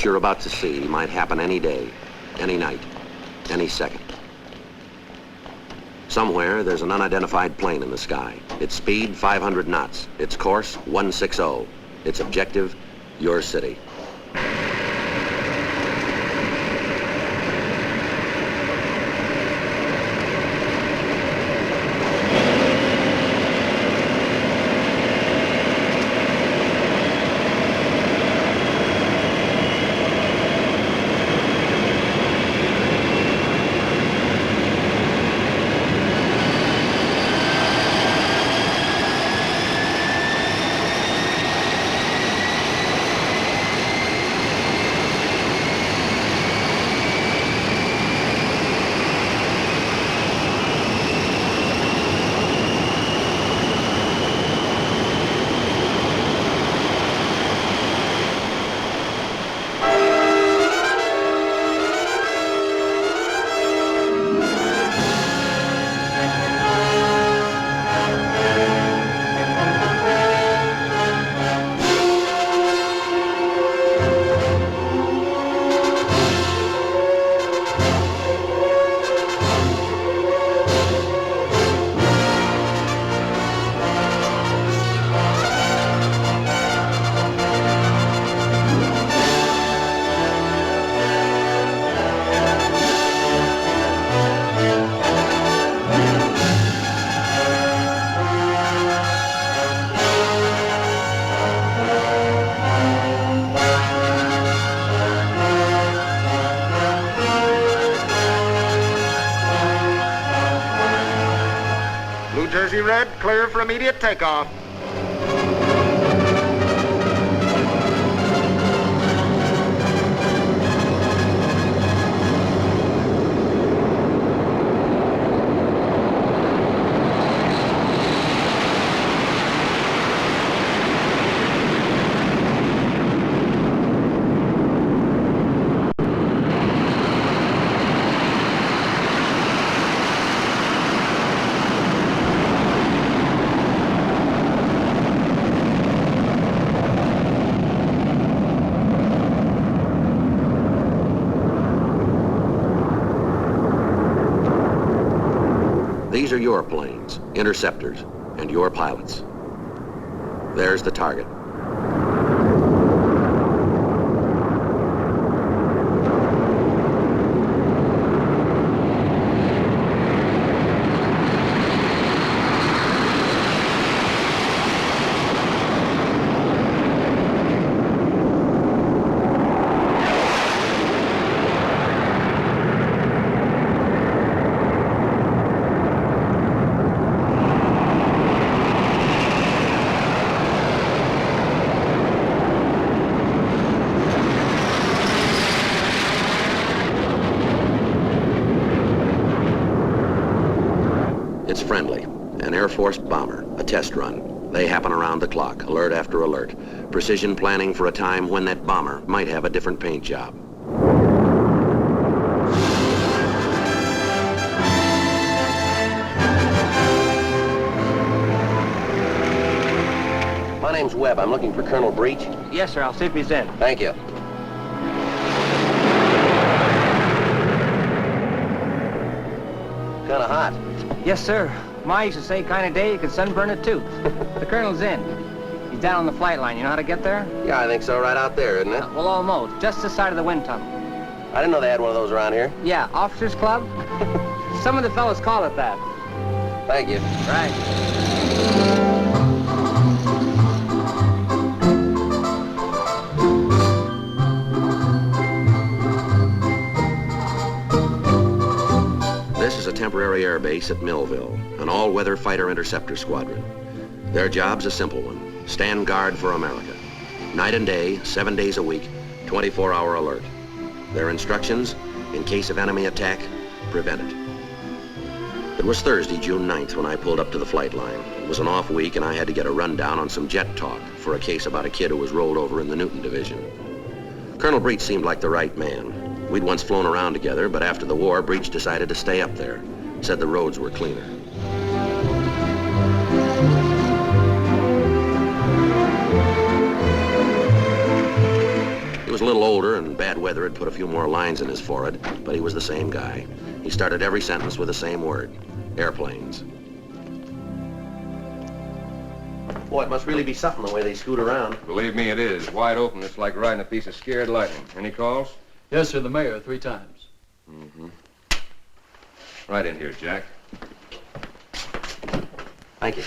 What you're about to see might happen any day, any night, any second. Somewhere, there's an unidentified plane in the sky. Its speed, 500 knots. Its course, 160. Its objective, your city. Jersey Red, clear for immediate takeoff. These are your planes, interceptors, and your pilots. There's the target. It's friendly, an Air Force bomber, a test run. They happen around the clock, alert after alert. Precision planning for a time when that bomber might have a different paint job. My name's Webb. I'm looking for Colonel Breach. Yes, sir. I'll see if he's in. Thank you. Kinda hot. Yes, sir. Ma used to say kind of day you could sunburn a tooth. The colonel's in. He's down on the flight line. You know how to get there? Yeah, I think so. Right out there, isn't it? Well, almost. Just this side of the wind tunnel. I didn't know they had one of those around here. Yeah, Officers Club. Some of the fellas call it that. Thank you. Right. This is a temporary air base at Millville, an all-weather fighter interceptor squadron. Their job's a simple one: stand guard for America. Night and day, 7 days a week, 24-hour alert. Their instructions: in case of enemy attack, prevent it. It was Thursday, June 9th, when I pulled up to the flight line. It was an off week, and I had to get a rundown on some jet talk for a case about a kid who was rolled over in the Newton Division. Colonel Breach seemed like the right man. We'd once flown around together, but after the war, Breach decided to stay up there. Said the roads were cleaner. He was a little older, and bad weather had put a few more lines in his forehead, but he was the same guy. He started every sentence with the same word: airplanes. Boy, it must really be something the way they scoot around. Believe me, it is. Wide open. It's like riding a piece of scared lightning. Any calls? Yes, sir, the mayor, 3 times. Mm-hmm. Right in here, Jack. Thank you.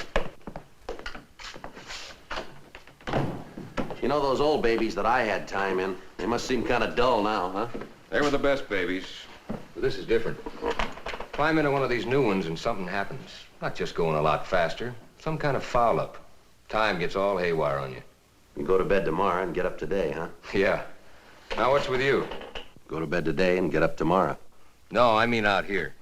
You know those old babies that I had time in? They must seem kind of dull now, huh? They were the best babies. But this is different. Climb into one of these new ones and something happens. Not just going a lot faster. Some kind of foul-up. Time gets all haywire on you. You go to bed tomorrow and get up today, huh? Yeah. Now, what's with you? Go to bed today and get up tomorrow. No, I mean out here.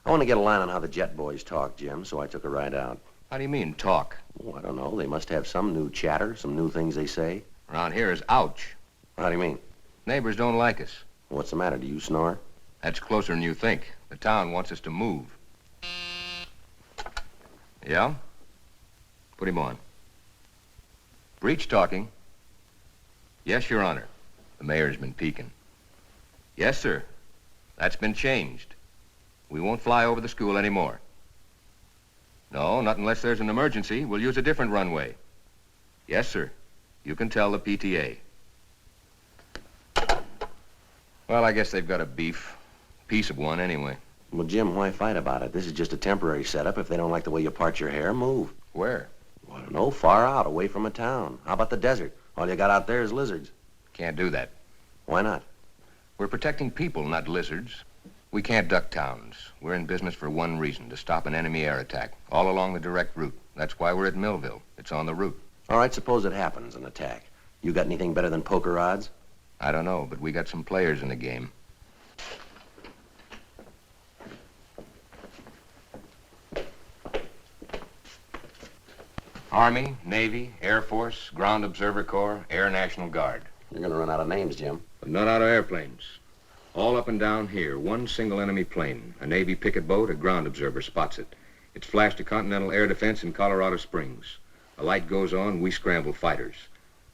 I want to get a line on how the jet boys talk, Jim, so I took a ride out. How do you mean, talk? Oh, I don't know. They must have some new chatter, some new things they say. Around here is ouch. How do you mean? Neighbors don't like us. What's the matter? Do you snore? That's closer than you think. The town wants us to move. Yeah? Put him on. Breach talking. Yes, Your Honor. The mayor's been peeking. Yes, sir. That's been changed. We won't fly over the school anymore. No, not unless there's an emergency. We'll use a different runway. Yes, sir. You can tell the PTA. Well, I guess they've got a beef. Piece of one, anyway. Well, Jim, why fight about it? This is just a temporary setup. If they don't like the way you part your hair, move. Where? Well, I don't know, far out, away from a town. How about the desert? All you got out there is lizards. Can't do that. Why not? We're protecting people, not lizards. We can't duck towns. We're in business for one reason, to stop an enemy air attack, all along the direct route. That's why we're at Millville. It's on the route. All right, suppose it happens, an attack. You got anything better than poker odds? I don't know, but we got some players in the game. Army, Navy, Air Force, Ground Observer Corps, Air National Guard. You're gonna run out of names, Jim. But not out of airplanes. All up and down here, one single enemy plane. A Navy picket boat, a ground observer spots it. It's flashed to Continental Air Defense in Colorado Springs. A light goes on, we scramble fighters.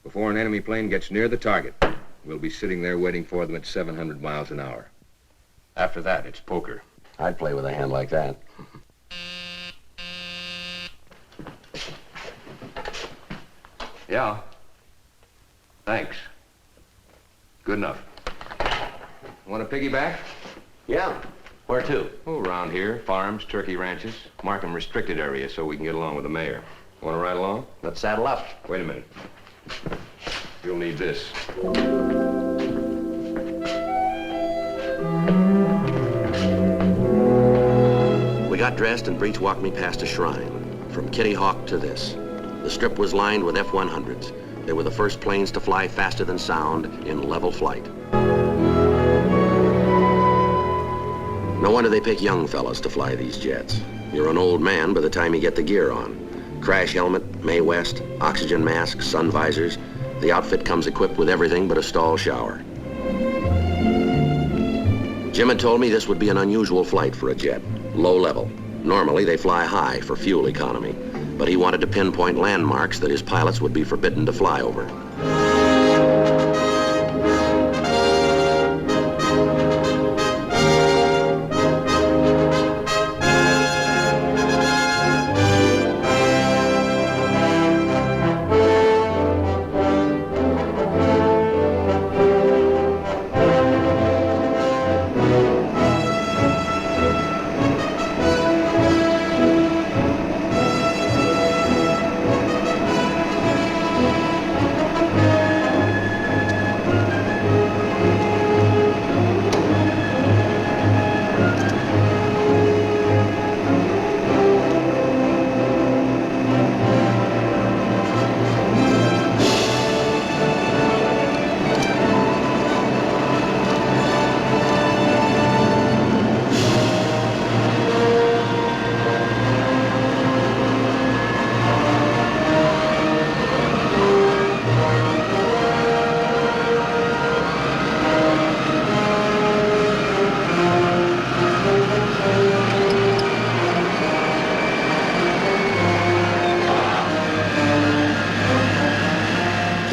Before an enemy plane gets near the target, we'll be sitting there waiting for them at 700 miles an hour. After that, it's poker. I'd play with a hand like that. Yeah. Thanks. Good enough. Want to piggyback? Yeah. Where to? Oh, around here. Farms, turkey ranches. Mark them restricted areas so we can get along with the mayor. Want to ride along? Let's saddle up. Wait a minute. You'll need this. We got dressed and Breach walked me past a shrine. From Kitty Hawk to this. The strip was lined with F-100s. They were the first planes to fly faster than sound in level flight. No wonder they pick young fellas to fly these jets. You're an old man by the time you get the gear on. Crash helmet, Mae West, oxygen mask, sun visors. The outfit comes equipped with everything but a stall shower. Jim had told me this would be an unusual flight for a jet, low level. Normally they fly high for fuel economy, but he wanted to pinpoint landmarks that his pilots would be forbidden to fly over.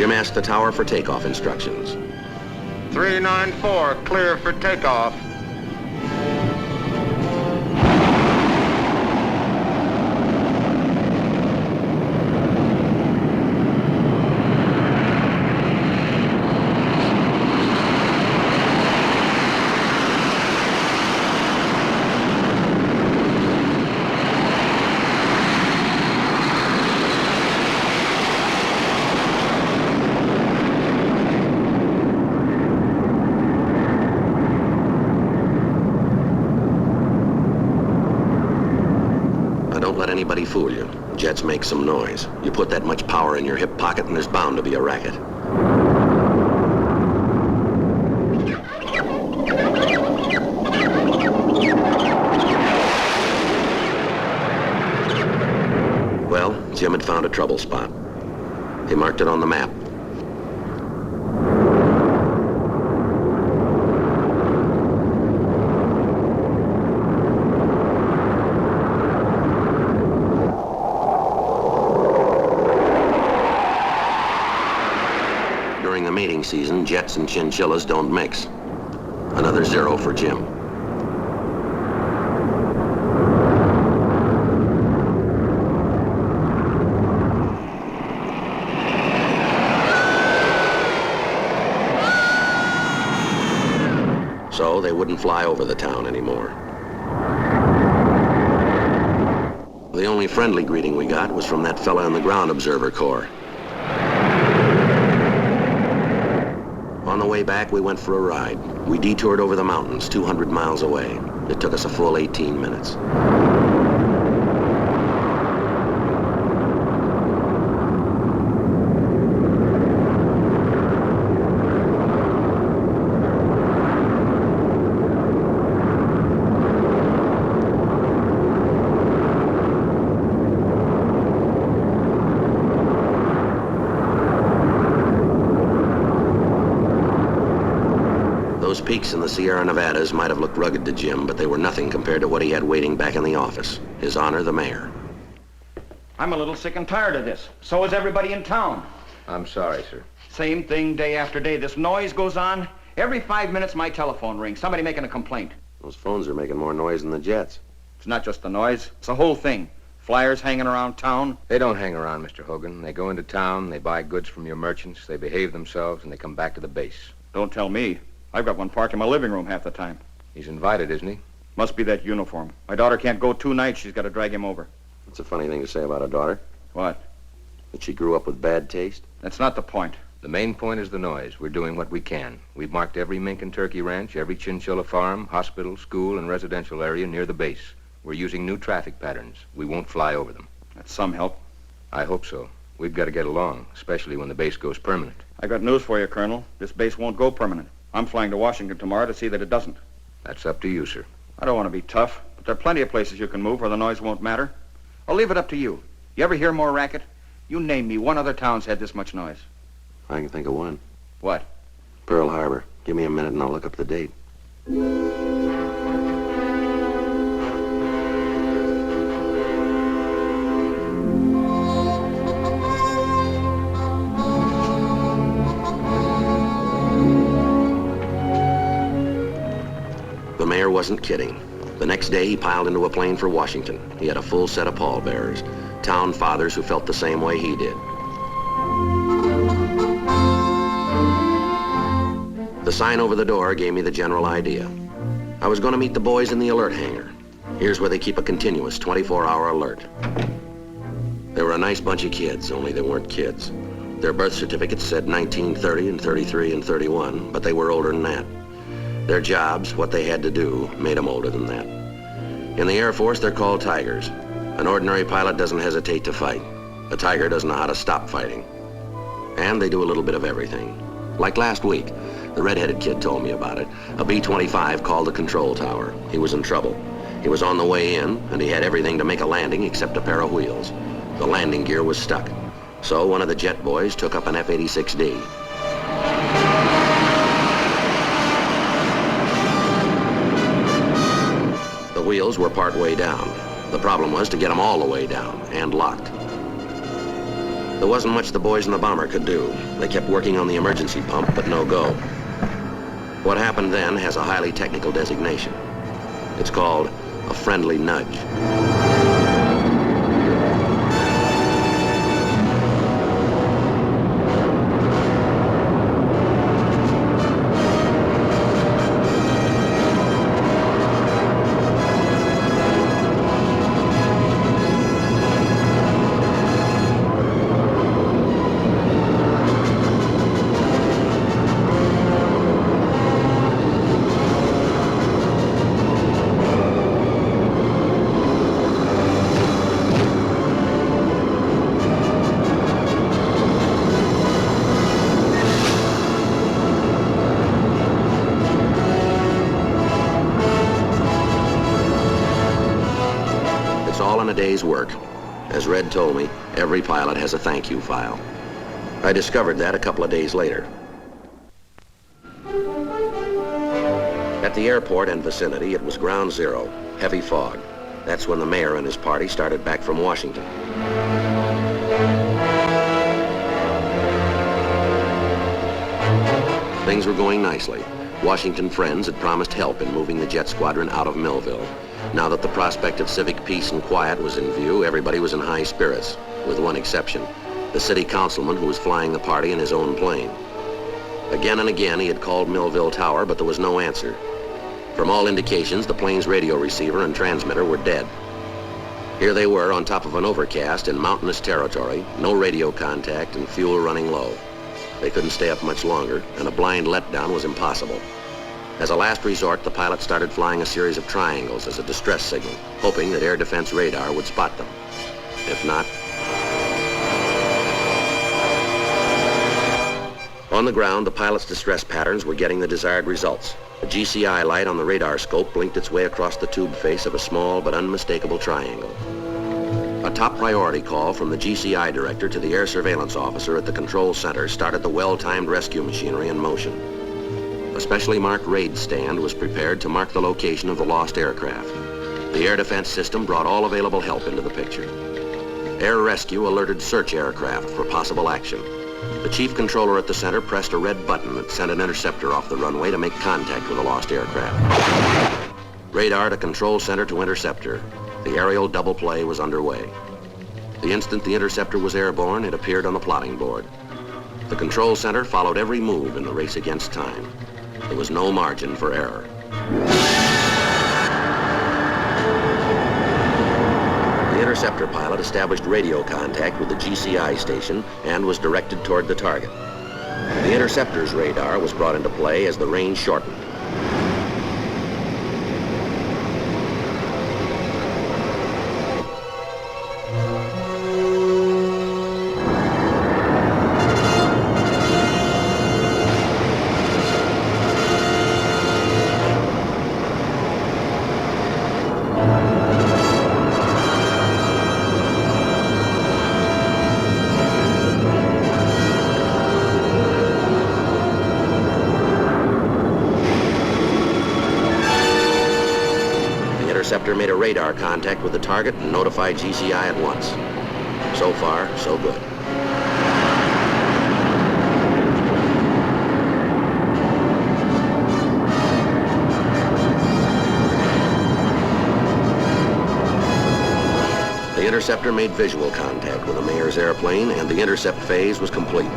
Jim asked the tower for takeoff instructions. 394, clear for takeoff. Anybody fool you. Jets make some noise. You put that much power in your hip pocket and there's bound to be a racket. Well, Jim had found a trouble spot. He marked it on the map. Mating season, jets and chinchillas don't mix. Another 0 for Jim. So they wouldn't fly over the town anymore. The only friendly greeting we got was from that fella in the ground observer corps. On the way back, we went for a ride. We detoured over the mountains, 200 miles away. It took us a full 18 minutes. Those peaks in the Sierra Nevadas might have looked rugged to Jim, but they were nothing compared to what he had waiting back in the office. His honor, the mayor. I'm a little sick and tired of this. So is everybody in town. I'm sorry, sir. Same thing day after day. This noise goes on. Every 5 minutes, my telephone rings. Somebody making a complaint. Those phones are making more noise than the jets. It's not just the noise. It's the whole thing. Flyers hanging around town. They don't hang around, Mr. Hogan. They go into town, they buy goods from your merchants, they behave themselves, and they come back to the base. Don't tell me. I've got one parked in my living room half the time. He's invited, isn't he? Must be that uniform. My daughter can't go 2 nights. She's got to drag him over. That's a funny thing to say about a daughter. What? That she grew up with bad taste. That's not the point. The main point is the noise. We're doing what we can. We've marked every mink and turkey ranch, every chinchilla farm, hospital, school, and residential area near the base. We're using new traffic patterns. We won't fly over them. That's some help. I hope so. We've got to get along, especially when the base goes permanent. I got news for you, Colonel. This base won't go permanent. I'm flying to Washington tomorrow to see that it doesn't. That's up to you, sir. I don't want to be tough, but there are plenty of places you can move where the noise won't matter. I'll leave it up to you. You ever hear more racket? You name me one other town's had this much noise. I can think of one. What? Pearl Harbor. Give me a minute and I'll look up the date. The mayor wasn't kidding. The next day, he piled into a plane for Washington. He had a full set of pallbearers, town fathers who felt the same way he did. The sign over the door gave me the general idea. I was going to meet the boys in the alert hangar. Here's where they keep a continuous 24-hour alert. They were a nice bunch of kids, only they weren't kids. Their birth certificates said 1930 and 33 and 31, but they were older than that. Their jobs, what they had to do, made them older than that. In the Air Force, they're called Tigers. An ordinary pilot doesn't hesitate to fight. A Tiger doesn't know how to stop fighting. And they do a little bit of everything. Like last week, the red-headed kid told me about it. A B-25 called the control tower. He was in trouble. He was on the way in, and he had everything to make a landing except a pair of wheels. The landing gear was stuck. So one of the jet boys took up an F-86D. The wheels were part way down. The problem was to get them all the way down and locked. There wasn't much the boys in the bomber could do. They kept working on the emergency pump, but no go. What happened then has a highly technical designation. It's called a friendly nudge. All in a day's work. As Red told me, every pilot has a thank you file. I discovered that a couple of days later. At the airport and vicinity, it was ground zero, heavy fog. That's when the mayor and his party started back from Washington. Things were going nicely. Washington friends had promised help in moving the jet squadron out of Millville. Now that the prospect of civic peace and quiet was in view, everybody was in high spirits, with one exception, the city councilman who was flying the party in his own plane. Again and again he had called Millville Tower, but there was no answer. From all indications, the plane's radio receiver and transmitter were dead. Here they were on top of an overcast in mountainous territory, no radio contact and fuel running low. They couldn't stay up much longer, and a blind letdown was impossible. As a last resort, the pilot started flying a series of triangles as a distress signal, hoping that air defense radar would spot them. If not... On the ground, the pilot's distress patterns were getting the desired results. A GCI light on the radar scope blinked its way across the tube face of a small but unmistakable triangle. A top priority call from the GCI director to the air surveillance officer at the control center started the well-timed rescue machinery in motion. A specially marked raid stand was prepared to mark the location of the lost aircraft. The air defense system brought all available help into the picture. Air rescue alerted search aircraft for possible action. The chief controller at the center pressed a red button that sent an interceptor off the runway to make contact with the lost aircraft. Radar to control center to interceptor. The aerial double play was underway. The instant the interceptor was airborne, it appeared on the plotting board. The control center followed every move in the race against time. There was no margin for error. The interceptor pilot established radio contact with the GCI station and was directed toward the target. The interceptor's radar was brought into play as the range shortened. The interceptor made a radar contact with the target and notified GCI at once. So far, so good. The interceptor made visual contact with the mayor's airplane, and the intercept phase was complete.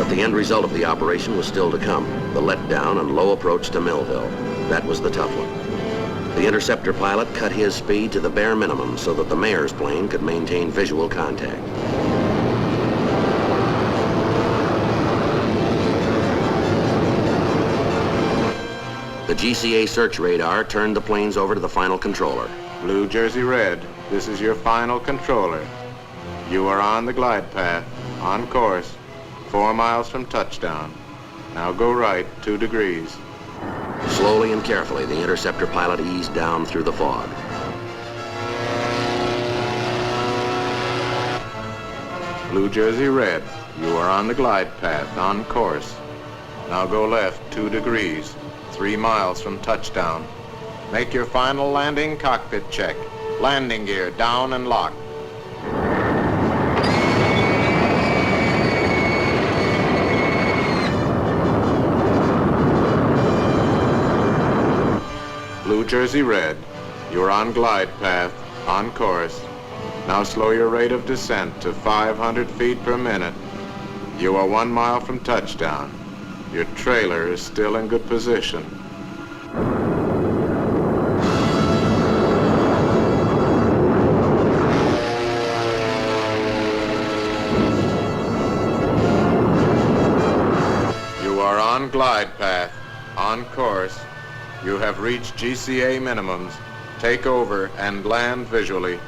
The end result of the operation was still to come, the letdown and low approach to Millville. That was the tough one. The interceptor pilot cut his speed to the bare minimum so that the mayor's plane could maintain visual contact. The GCA search radar turned the planes over to the final controller. Blue Jersey Red, this is your final controller. You are on the glide path, on course, 4 miles from touchdown. Now go right 2 degrees. Slowly and carefully, the interceptor pilot eased down through the fog. Blue Jersey Red, you are on the glide path, on course. Now go left 2 degrees, 3 miles from touchdown. Make your final landing cockpit check. Landing gear down and locked. Blue Jersey Red, you're on glide path, on course. Now slow your rate of descent to 500 feet per minute. You are 1 mile from touchdown. Your trailer is still in good position. You are on glide path, on course. You have reached GCA minimums. Take over and land visually.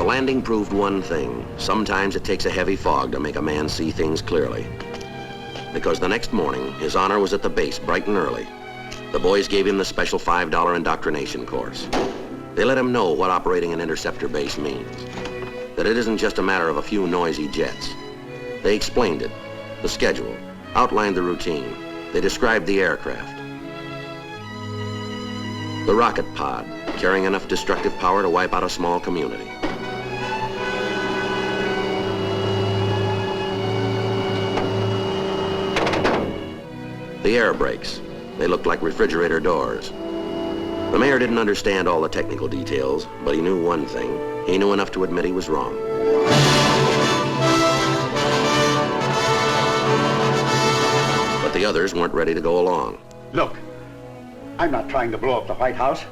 Landing proved one thing. Sometimes it takes a heavy fog to make a man see things clearly. Because the next morning, his honor was at the base bright and early. The boys gave him the special $5 indoctrination course. They let him know what operating an interceptor base means. That it isn't just a matter of a few noisy jets. They explained it, the schedule, outlined the routine. They described the aircraft. The rocket pod, carrying enough destructive power to wipe out a small community. The air brakes. They looked like refrigerator doors. The mayor didn't understand all the technical details, but he knew one thing. He knew enough to admit he was wrong. But the others weren't ready to go along. Look, I'm not trying to blow up the White House.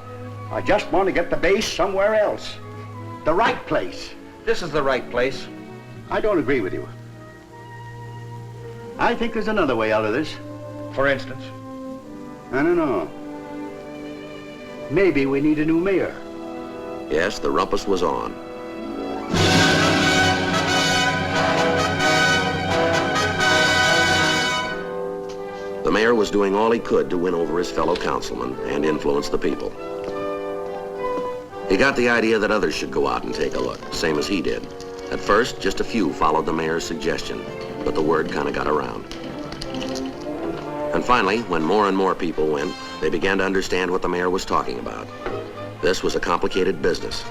I just want to get the base somewhere else. The right place. This is the right place. I don't agree with you. I think there's another way out of this. For instance? I don't know. Maybe we need a new mayor. Yes, the rumpus was on. The mayor was doing all he could to win over his fellow councilmen and influence the people. He got the idea that others should go out and take a look, same as he did. At first, just a few followed the mayor's suggestion, but the word kind of got around. And finally, when more and more people went, they began to understand what the mayor was talking about. This was a complicated business.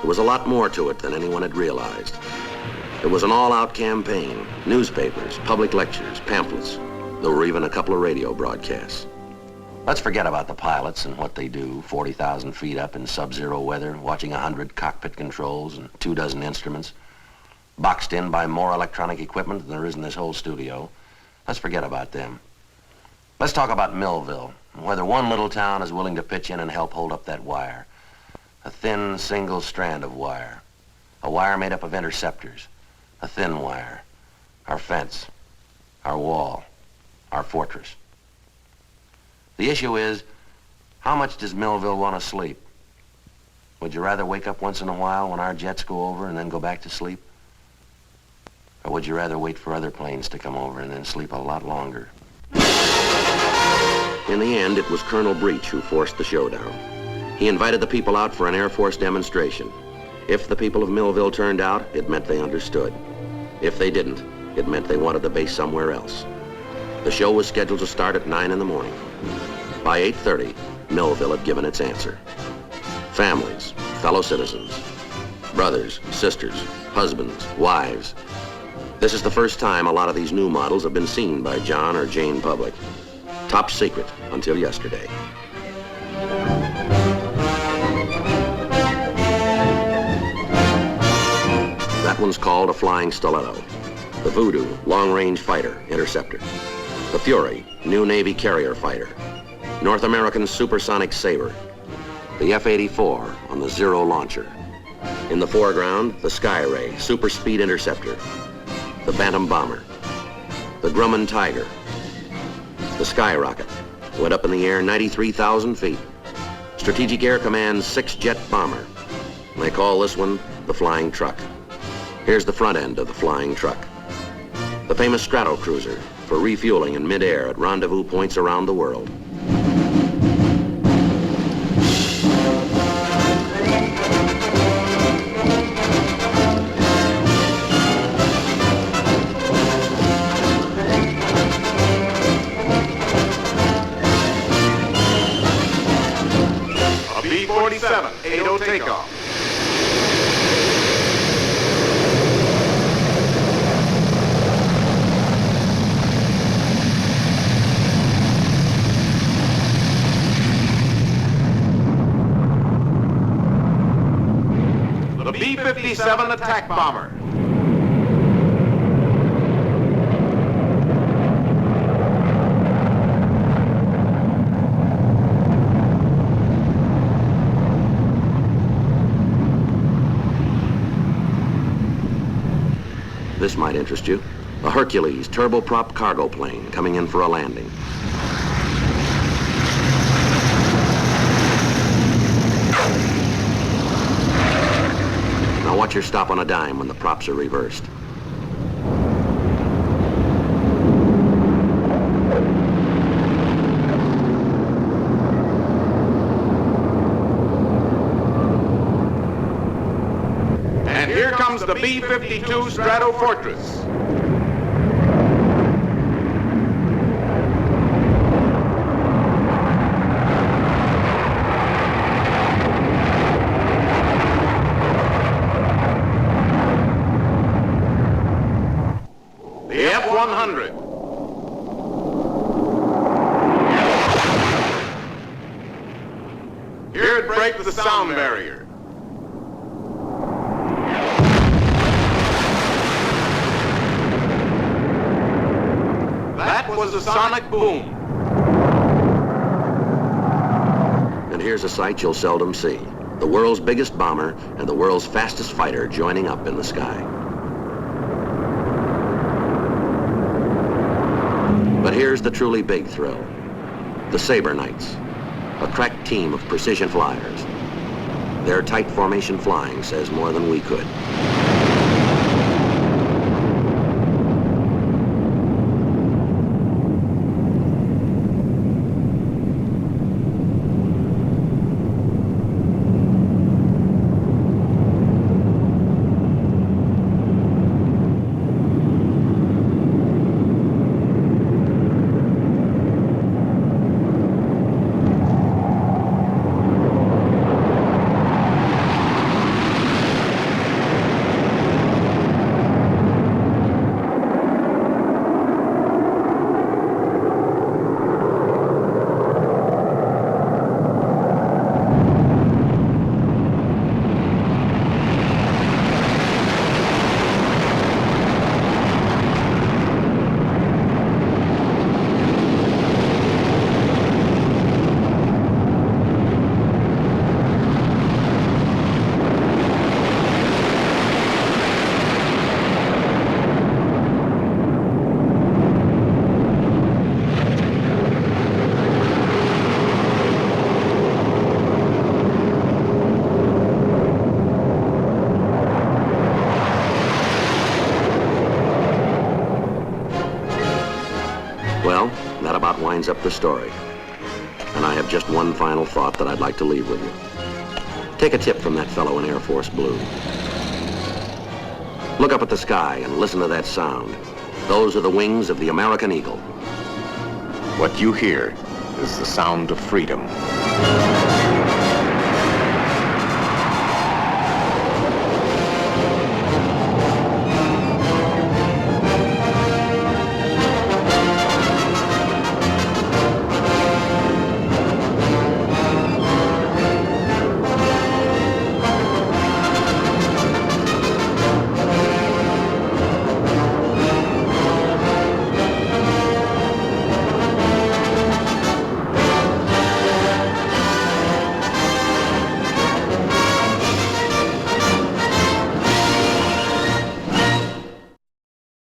There was a lot more to it than anyone had realized. It was an all-out campaign, newspapers, public lectures, pamphlets. There were even a couple of radio broadcasts. Let's forget about the pilots and what they do, 40,000 feet up in sub-zero weather, watching 100 cockpit controls and 24 instruments, boxed in by more electronic equipment than there is in this whole studio. Let's forget about them. Let's talk about Millville, and whether one little town is willing to pitch in and help hold up that wire. A thin, single strand of wire. A wire made up of interceptors. A thin wire. Our fence. Our wall. Our fortress. The issue is, how much does Millville want to sleep? Would you rather wake up once in a while when our jets go over and then go back to sleep? Or would you rather wait for other planes to come over and then sleep a lot longer? In the end, it was Colonel Breach who forced the showdown. He invited the people out for an Air Force demonstration. If the people of Millville turned out, it meant they understood. If they didn't, it meant they wanted the base somewhere else. The show was scheduled to start at 9 in the morning. By 8:30, Millville had given its answer. Families, fellow citizens, brothers, sisters, husbands, wives. This is the first time a lot of these new models have been seen by John or Jane public. Top secret until yesterday. That one's called a Flying Stiletto. The Voodoo, long-range fighter, interceptor. The Fury, new Navy carrier fighter. North American supersonic saber. The F-84 on the Zero launcher. In the foreground, the Skyray, super speed interceptor. The Bantam bomber. The Grumman Tiger. The Skyrocket went up in the air 93,000 feet. Strategic Air Command's 6-jet bomber. And they call this one the Flying Truck. Here's the front end of the Flying Truck. The famous Stratocruiser for refueling in midair at rendezvous points around the world. A B-47, 8-0 takeoff. The B-57 attack bomber. This might interest you. A Hercules turboprop cargo plane coming in for a landing. Now watch your stop on a dime when the props are reversed. And here comes the B-52 Stratofortress. The F-100. Here it breaks the sound barrier. That was a sonic boom. And here's a sight you'll seldom see. The world's biggest bomber and the world's fastest fighter joining up in the sky. But here's the truly big thrill. The Saber Knights, a crack team of precision flyers. Their tight formation flying says more than we could. Well, that about winds up the story. And I have just one final thought that I'd like to leave with you. Take a tip from that fellow in Air Force Blue. Look up at the sky and listen to that sound. Those are the wings of the American Eagle. What you hear is the sound of freedom.